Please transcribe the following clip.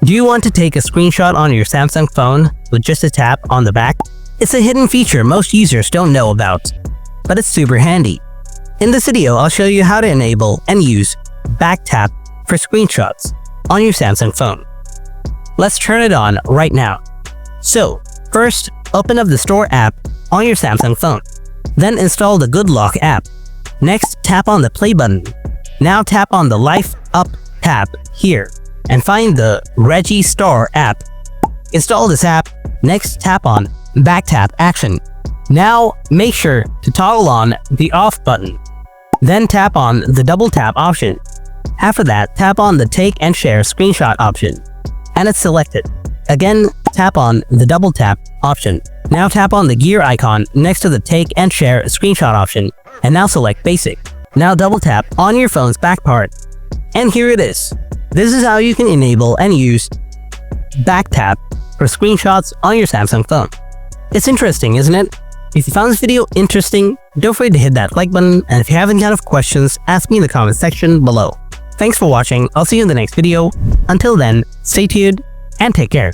Do you want to take a screenshot on your Samsung phone with just a tap on the back? It's a hidden feature most users don't know about, but it's super handy. In this video, I'll show you how to enable and use back tap for screenshots on your Samsung phone. Let's turn it on right now. So, first, open up the Store app on your Samsung phone. Then install the Good Lock app. Next, tap on the play button. Now tap on the Life Up tab here and find the Reggie Store app. Install this app. Next, tap on Back Tap Action. Now, make sure to toggle on the Off button. Then tap on the Double Tap option. After that, tap on the Take and Share Screenshot option, and it's selected. Again, tap on the Double Tap option. Now tap on the gear icon next to the Take and Share Screenshot option, and now select Basic. Now double tap on your phone's back part. And here it is. This is how you can enable and use back tap for screenshots on your Samsung phone. It's interesting, isn't it? If you found this video interesting, don't forget to hit that like button, and if you have any kind of questions, ask me in the comment section below. Thanks for watching. I'll see you in the next video. Until then, stay tuned and take care.